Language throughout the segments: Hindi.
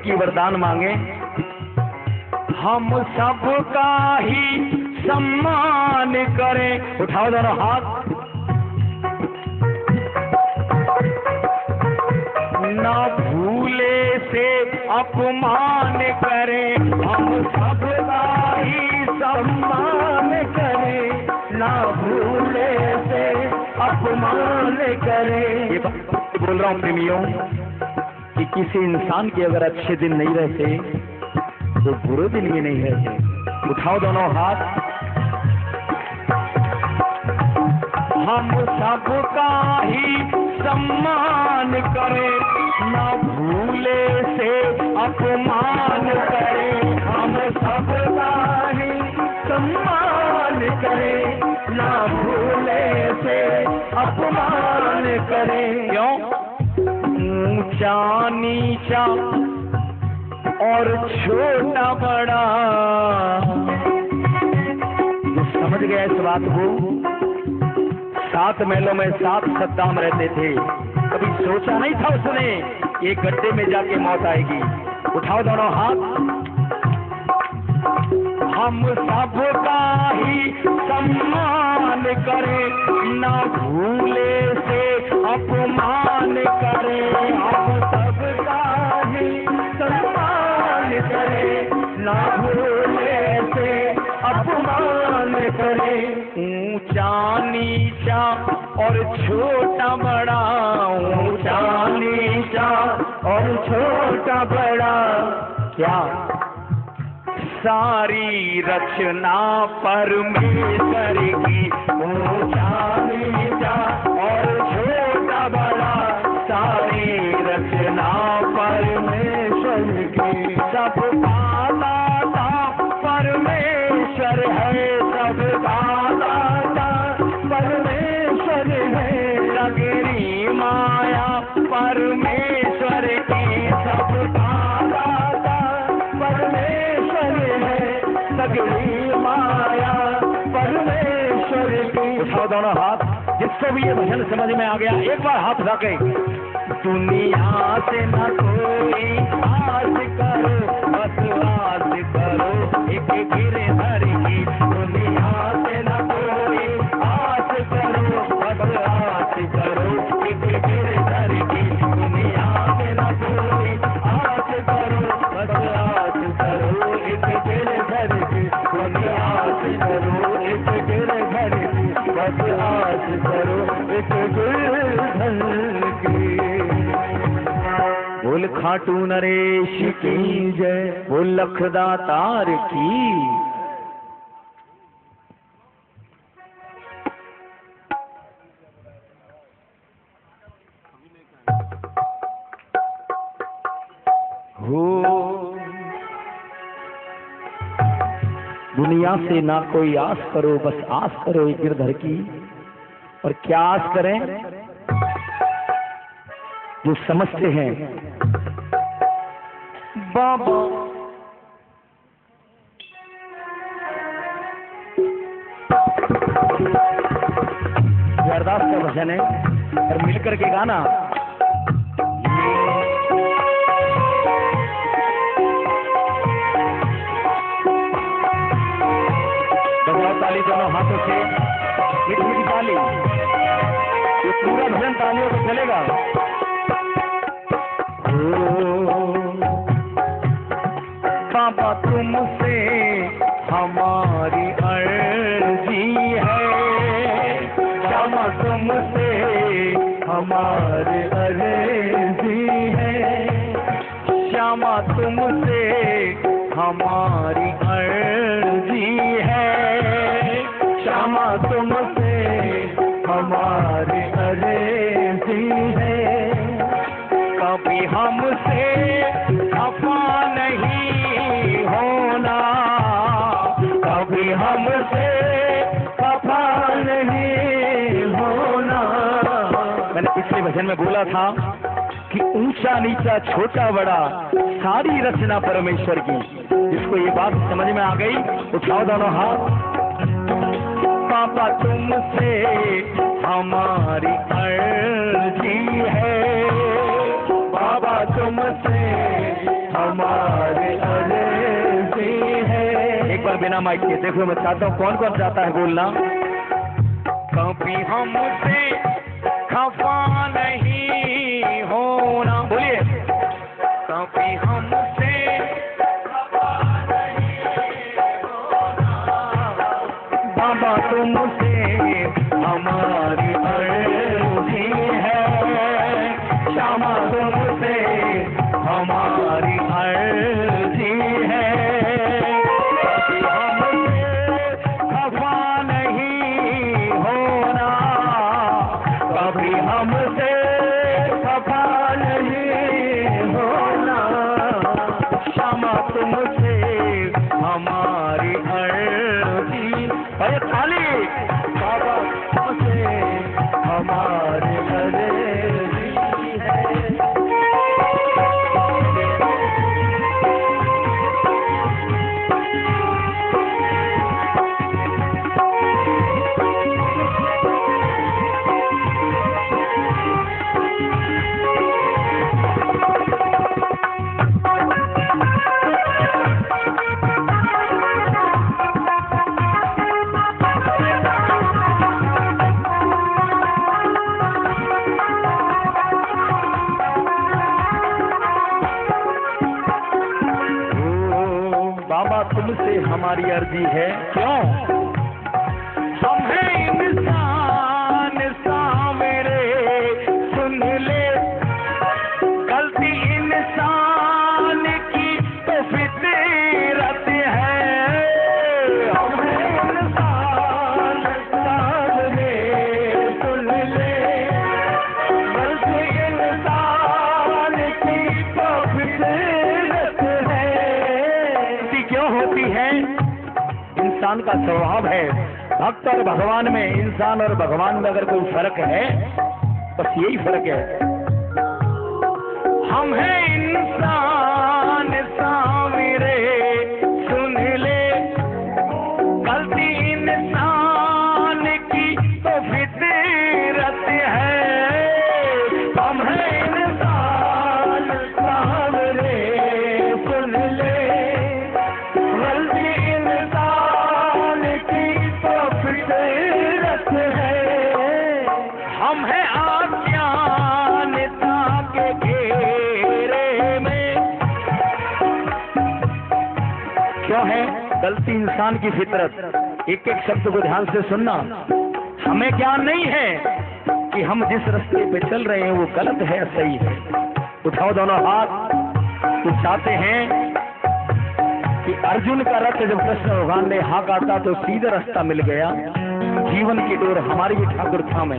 एक ही वरदान मांगे, हम सबका ही सम्मान करें। उठाओ दोनों हाथ। ना भूले से अपमान करें, हम सबका ही सम्मान करें, ना भूले से अपमान करें। ये बोल रहा हूँ प्रेमियों कि किसी इंसान के अगर अच्छे दिन नहीं रहते तो बुरे दिन भी नहीं रहते। उठाओ दोनों हाथ। हम सबका ही सम्मान करें, ना भूले से अपमान करें, हम सबका ही सम्मान करें, ना भूले से अपमान करें। क्यों? ऊंचा नीचा और छोटा बड़ा, जो समझ गया इस बात को, 7 महलों में 7 सद्दाम रहते थे। कभी सोचा नहीं था उसने एक गड्ढे में जाके मौत आएगी। उठाओ दोनों हाथ। हम सबका ही सम्मान करें, ना भूले से अपमान करें, हम सबका ही सम्मान करें, ना भूले से अपमान करें। ऊंचा नीचा और छोटा बड़ा, ऊंचा नीचा और छोटा बड़ा, क्या सारी रचना परमेश्वर की। ऊंचा नीचा और छोटा बड़ा, सारी रचना परमेश्वर की। सबका दाता परमेश्वर है, सबका दाता परमेश्वर है, सगरी माया परमेश्वर की। सबका दाता परमेश्वर है, सगरी माया परमेश्वर की। उठाओ दोनों हाथ। जिसको भी ये भजन समझ में आ गया एक बार हाथ उठा के। दुनिया से न कोई आस करो, बस आस करो एक गिरधर की। दुनिया से न कोई आस करो, बस आस करो एक गिरधर की। दुनिया से न कोई आस करो, बस आस करो एक गिरधर की। दुनिया से करो एक गिरधर की, बस आस करो एक गिरधर की। बोल खाटू नरेश की जय, बोल लखदातार की। हो दुनिया से ना कोई आस करो, बस आस करो एक गिरधर की। और क्या आस करें? जो समझते हैं बाबा अरदास का भजन है और मिलकर के गाना। बजाओ ताली दोनों हाथों से, मीठी ताली। ये पूरा भजन तालियों से चलेगा। बाबा तुमसे हमारी अर्जी है, बाबा तुमसे हमारी अर्जी है, श्यामा तुमसे हमारी अर्जी है, श्यामा तुमसे हमारी अर्जी है। कभी हमसे खफा नहीं होना, कभी हमसे खफा नहीं होना। मैंने पिछले भजन में बोला था कि ऊंचा नीचा छोटा बड़ा सारी रचना परमेश्वर की। जिसको ये बात समझ में आ गई उठाओ दोनों हाथ। पापा तुमसे हमारी अर्जी है, बाबा तुमसे हमारी अर्जी है। एक बार बिना माइक के देखो, मैं चाहता हूँ कौन कौन चाहता है बोलना। कभी हमसे खफा नहीं होना, बोलिए। कभी हमसे खफा नहीं होना, बाबा तुमसे हमारी अर्जी है, श्यामा तुमसे हमारी अर्जी है। कभी हमसे खफा नहीं होना, कभी हमसे खफा नहीं होना, श्यामा तुमसे हमारी अर्जी। अरे खाली बाबा तुमसे हमारी अर्जी है। बाबा तुमसे हमारी अर्जी है, क्यों? हम हैं इंसान सामरे, सुन ले गलती इंसान की तो फितरत है। हम हैं इंसान सामरे, सुन ले गलती इंसान की तो फितरत है। क्यों होती है? इंसान का स्वभाव है। भक्त और भगवान में, इंसान और भगवान में अगर कोई फर्क है, बस यही फर्क है। हम हैं इंसान सामरे, सुन ले गलती इंसान की तो फितरत है। हम हैं इंसान सामरे, सुन ले हम हैं अज्ञानता के घेरे में। क्यों है? गलती इंसान की फितरत। एक एक शब्द को ध्यान से सुनना। हमें ज्ञान नहीं है कि हम जिस रास्ते पे चल रहे हैं वो गलत है या सही है। उठाओ दोनों हाथ। तो चाहते हैं कि अर्जुन का रथ जब कृष्ण भगवान ने हाँ काटा तो सीधा रास्ता मिल गया। जीवन की डोर हमारी भी ठाकुर थामे।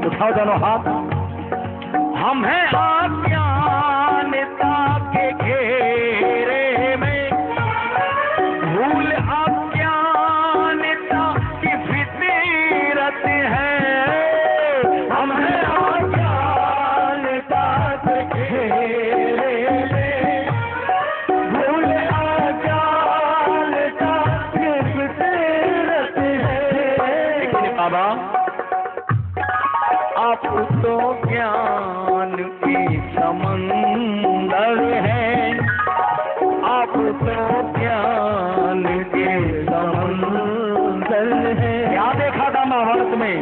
उठाओ दोनों हाथ। हम हैं अज्ञानता के घेरे में, भूल अज्ञानता की फितरत है। हम हैं अज्ञानता के घेरे में, भूल अज्ञानता की फितरत है। लेकिन बाबा आप तो ज्ञान की समंदर है, आप तो ज्ञान के समंदर है। क्या देखा था महाभारत में?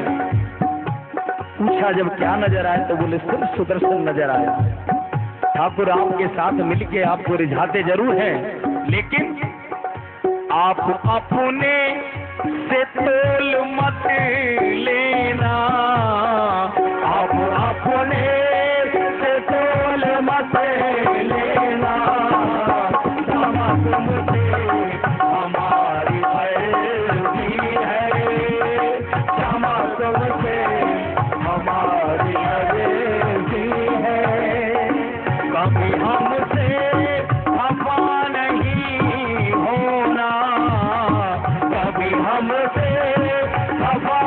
पूछा जब क्या नजर आया तो बोले सिर्फ सुदर्शन नजर आया। ठाकुर आपके साथ मिलके आपको रिझाते जरूर हैं, लेकिन आप अपने से तोल मत लेना, आप अपने से तोल मत लेना। क्षमा तुमसे हमारी अर्जी है, क्षमा तुमसे हमारी अर्जी है। कभी हमसे खफा नहीं होना, कभी हमसे खफा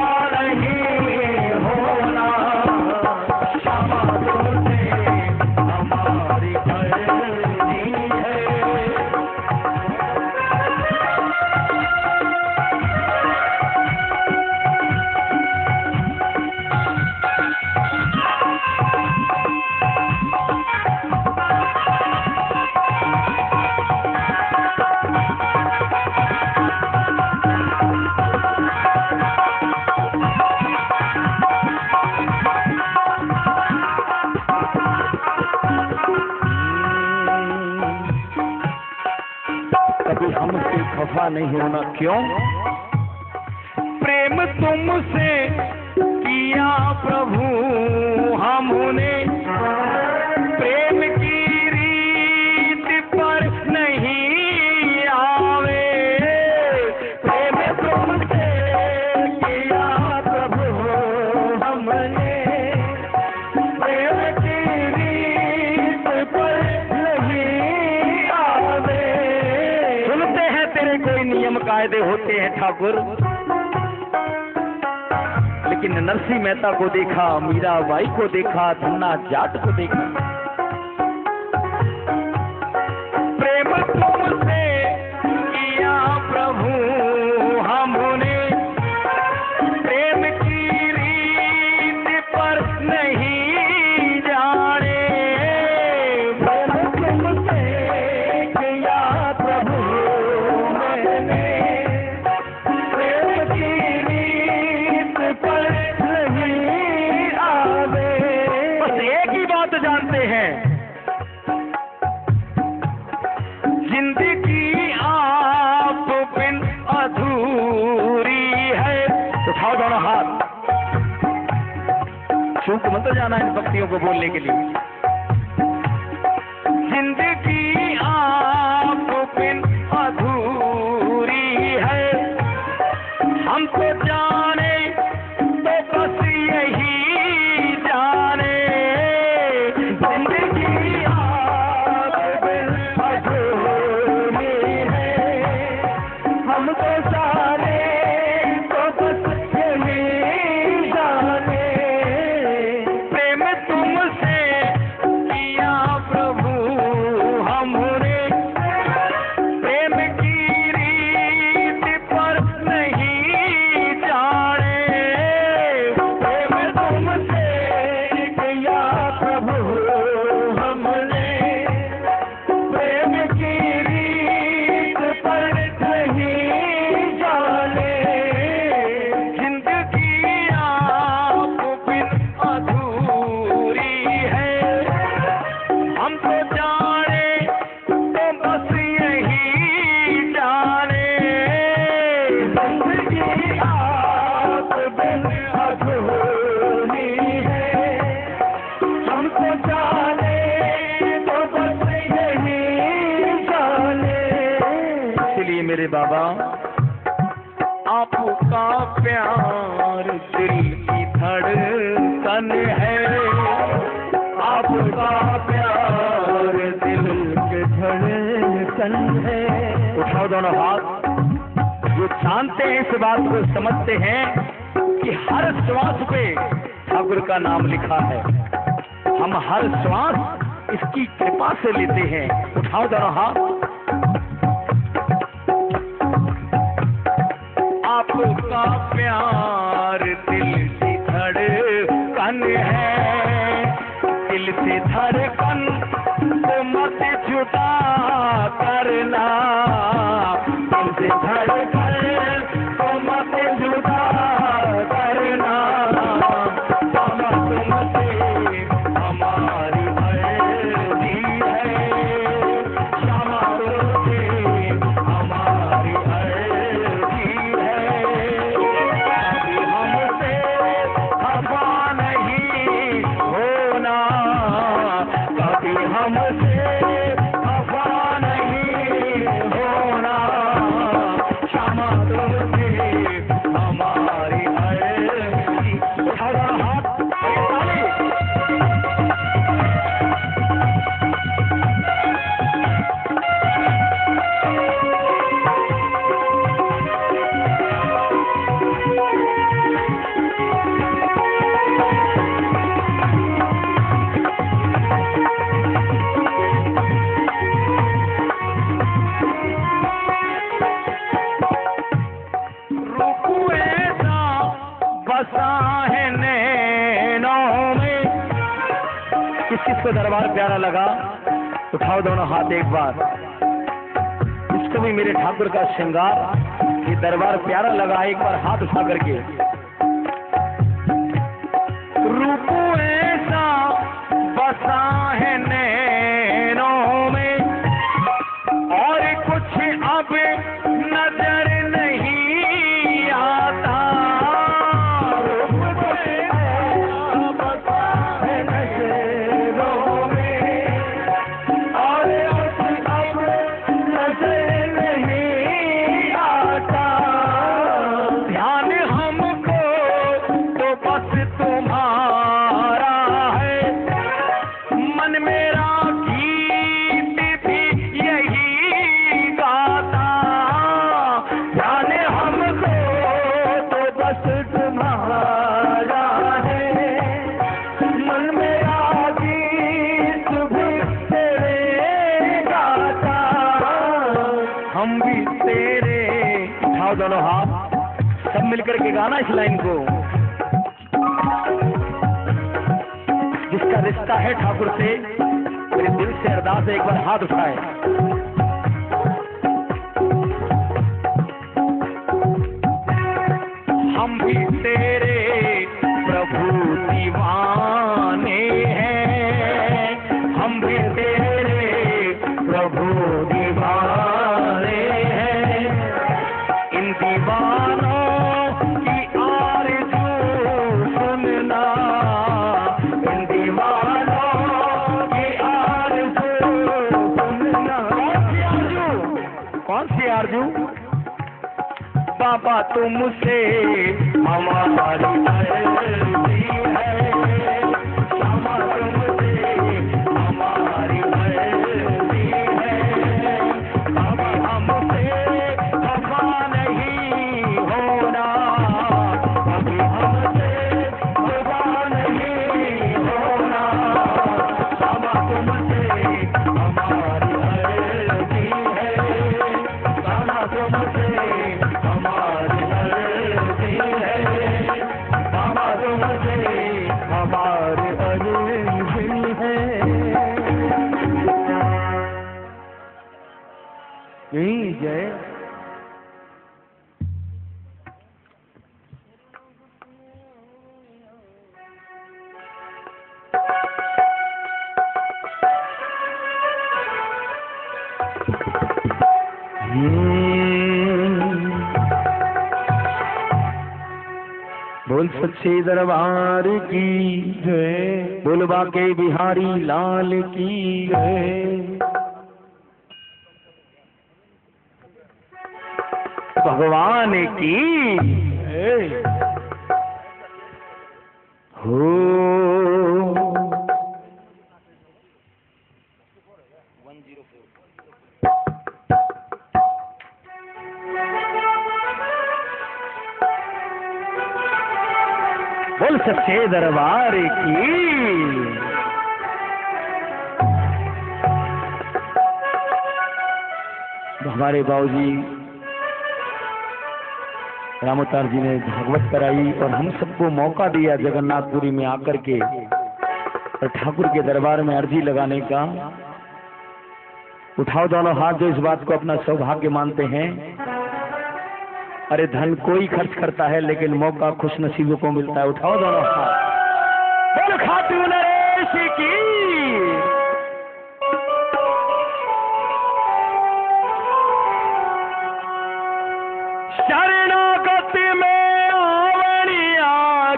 कभी हमसे खफा नहीं होना। क्यों? प्रेम तुमसे किया प्रभु हमने, प्रेम की रीत पर नहीं आवे। प्रेम तुमसे किया प्रभु हमने, प्रेम की रीत पर नहीं आवे। सुनते हैं तेरे कोई नियम कायदे होते हैं ठाकुर, लेकिन नरसिंह मेहता को देखा, मीराबाई को देखा, धन्ना जाट को देखा। प्रेम तुमसे किया प्रभु हमने, प्रेम की रीत पर नहीं जाने। प्रेम तुमसे किया प्रभु मैंने, प्रेम की रीत पर नहीं आवे। बस एक ही बात जानते हैं, जिंदगी आप बिन अधूरी है। उठाओ दोनों हाथ, चूक मत जाना इन भक्तियों को बोलने के लिए। जिंदगी आप बिन अधूरी है, हमको जाने तो बस यही जाने। जिंदगी आप बिन अधूरी है, हमको जाने तो बस यही जाने। प्रेम तुमसे किया प्रभु हमने, प्रेम की रीत पर नहीं जाने। प्रेम तुमसे किया प्रभु हमने, प्रेम की रीत पर नहीं जाने। जिंदगी आप बिन अधूरी है, हमको जाने तो बस यही जाने। जिंदगी आप बिन अधूरी है, हमको जाने तो बस यही जाने। इसलिए मेरे बाबा, आपका प्यार दिल की धड़कन है, आपका प्यार दिल की धड़कन है। उठाओ दोनों हाथ, जो जानते हैं इस बात को समझते हैं कि हर श्वास पे ठाकुर का नाम लिखा है, हम हर श्वास इसकी कृपा से लेते हैं। उठाओ दोनों हाथ, आपका प्यार दिल की धड़कन है, दिल से धड़कन को मत जुदा करना। दिल से धड़कन को मत जुदा करना। बाबा तुमसे हमारी अर्जी है, श्यामा तुमसे हमारी अर्जी है। अभी हमसे खफा नहीं होना, कभी हमसे खफा नहीं होना। श्यामा तुमसे हमारी अर्जी। उठाओ हाथ, रूप ऐसा बसा है नैनों में। किस किस को दरबार प्यारा लगा? उठाओ दोनों हाथ एक बार। इसको भी मेरे ठाकुर का श्रृंगार, ये दरबार प्यारा लगा, एक बार हाथ उठा करके। रूप ऐसा बसा है नैनों में, और कुछ अब हम भी तेरे। उठाओ दोनों हाथ, सब मिलकर के गाना इस लाइन को। जिसका रिश्ता है ठाकुर से, मेरे दिल से अरदास है, एक बार हाथ उठाए। हम भी तेरे प्रभु दीवाने हैं, हम भी तेरे प्रभु दीवाने हैं। इन दीवानों की आरज़ू सुनना, इन दीवानों की आरज़ू सुनना। कौन सी आरज़ू? बाबा तुमसे हमारी अर्ज़ी है, बाबा तुमसे हमारी अर्ज़ी है। अभी हमसे खफा नहीं होना, अभी हमसे खफा नहीं होना। बाबा तुमसे हमारी अर्ज़ी है, बाबा तुमसे हमारी अर्ज़ी है, बाबा तुमसे हमारी अर्ज़ी है। यही जय। बोल सच्चे दरबार की जय, बोल बाके बिहारी लाल की जय। भगवान की जय हो। बोल सच्चे दरबार की। हमारे बाबूजी रामोतार जी ने भागवत कराई और हम सबको मौका दिया जगन्नाथपुरी में आकर के और ठाकुर के दरबार में अर्जी लगाने का। उठाओ दोनों हाथ जो इस बात को अपना सौभाग्य मानते हैं। अरे धन कोई खर्च करता है लेकिन मौका खुश नसीबों को मिलता है। उठाओ दोनों हाथ। बोल खातू नरेश की। शरणागति में आवड़िया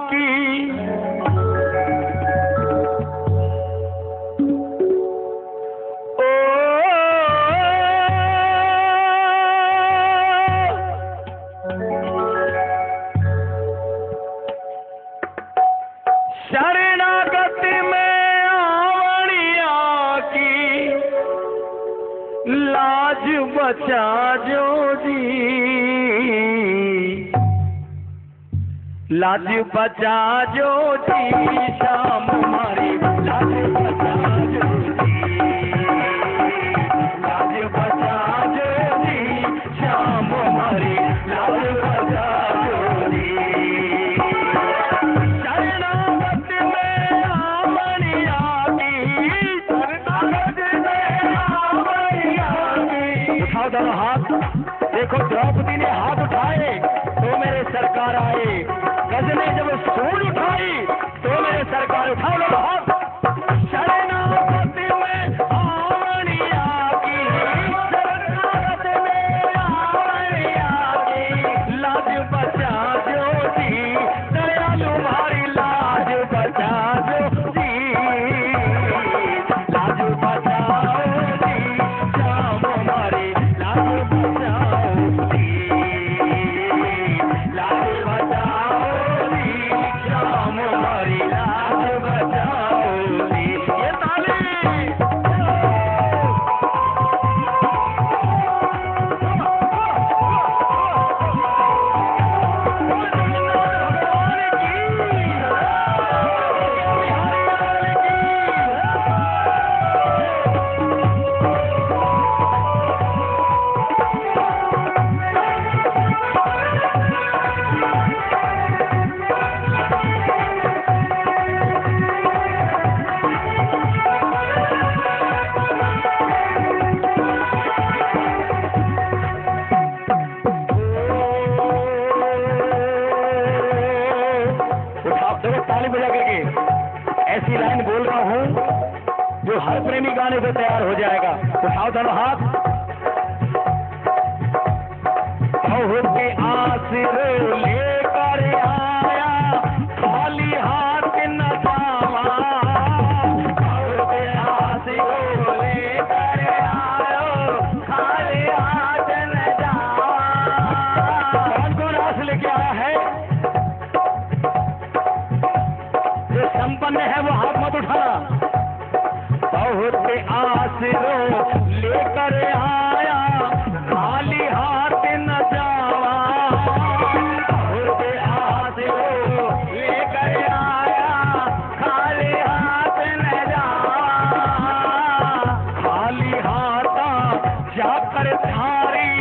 की, शरणागति में आवड़िया की, लाज बचा जो जी, लाज बचा जो जी, शाम हमारी लाज बचा जो जी, लाज बचा जो जी, शाम हमारी लाज बचा जो जी। शरणागति में आवड़िया की, शरणागति में आवड़िया की। उठाओ दोनों हाथ। देखो द्रौपदी ने हाथ उठाए तो मेरे सरकार आए, गज ने जब सूंड उठाई तो मेरे सरकार। उठाओ दोनों हाथ। शरणागति में आवड़िया की, शरणागति में आवड़िया की, लाज बचा जो जी, दयालु भारी लाज बचा जो जी, लाज बचाओ जी, शाम हमारी लाज बचाओ जी, लाज बचाओ जी, शाम हमारी लाज बचाओ प्रेमी गाने को तैयार हो जाएगा। उठाओ दोनों हाथ। बहुत के आसरे लेकर आया, खाली हाथ न जावा। बहुत के आसरे लेकर आयो, खाली हाथ न जावा। कौन कौन आस लेके आया है? जो संपन्न है वो हाथ मत उठाना। बहुत के आसरो लेकर आया, खाली हाथ न जावा। बहुत के आसरो लेकर आया, खाली हाथ न जावा। खाली हाथ जाकर थारी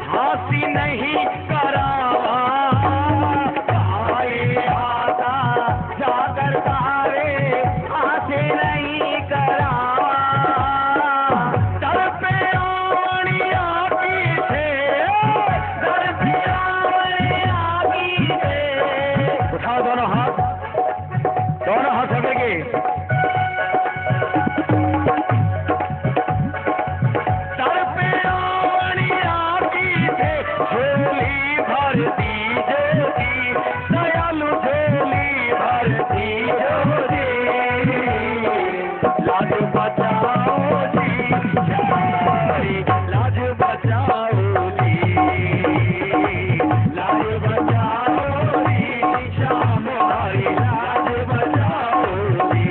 हासी नहीं करावा। खाली हाथ जाकर थारे हासी नहीं करावा। दर पे आवनिया की थे, दर पे आवनिया की थे। उठाओ दोनों हाथ, दोनों हाथ पकड़ेंगे। दर पे आवनिया की थे, झोली भरती जोगी, दयालु झोली भरती जोगी। लाज बचाओ जी, लाज बचाओ जी, लाज बचाओ जी, श्याम हमारी लाज बचाओ जी।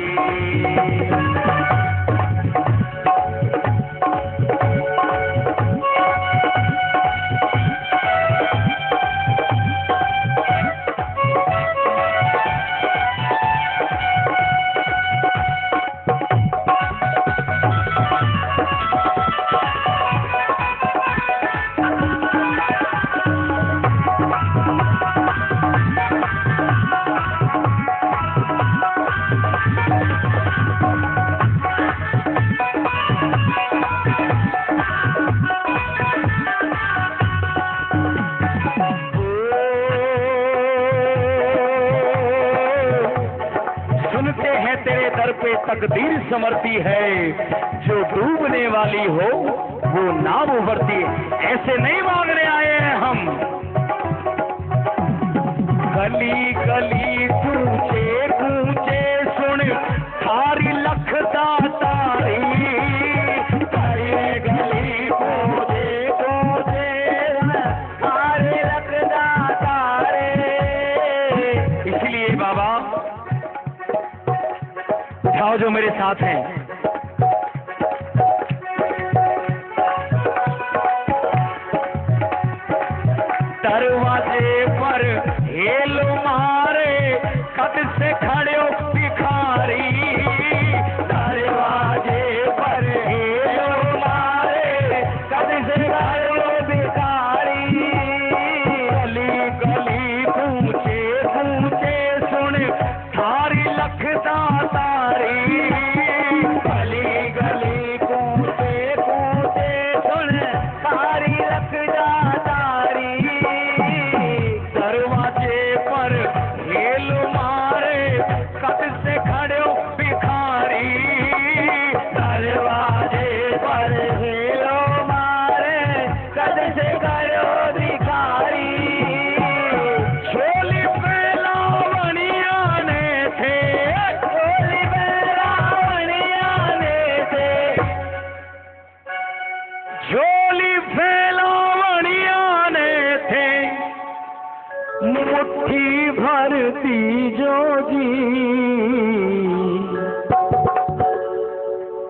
सुनते हैं तेरे दर पे तकदीर समरती है, जो डूबने वाली हो वो नाव उभरती है। ऐसे नहीं मांगने आए हैं हम। गली गली कूचे कूचे सुन थारी लखदा तारी। गली गली कूचे कूचे थारी लखदा तारे। इसलिए बाबा उठाओ जो मेरे साथ हैं। दरवाजे पर हेलो मारे, कद से खड़े हो भिखारी। दरवाजे पर हेलो मारे, कद से खड़े हो भिखारी। गली गली कूचे कूचे सुन थारी लखदा तारी। गली गली कूचे कूचे सुन थारी लखदा तारी। दरवाजे पर हेल मारे, कद से खड़े हो भिखारी। दरवाजे पर हेल मारे, कद से खड़े हो भिखारी। झोली फैलावनिया ने थे, झोली फैलावनिया ने थे। झोली फैलावनिया ने थे, मुट्ठी भरती जोगी।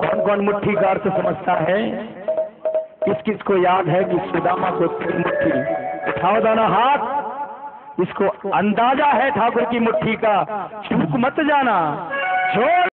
कौन कौन मुट्ठी का अर्थ समझता है? किस किस को याद है कि सुदामा को मुट्ठी? उठाओ दोनों हाथ। इसको अंदाजा है ठाकुर की मुट्ठी का, चूक मत जाना। झोली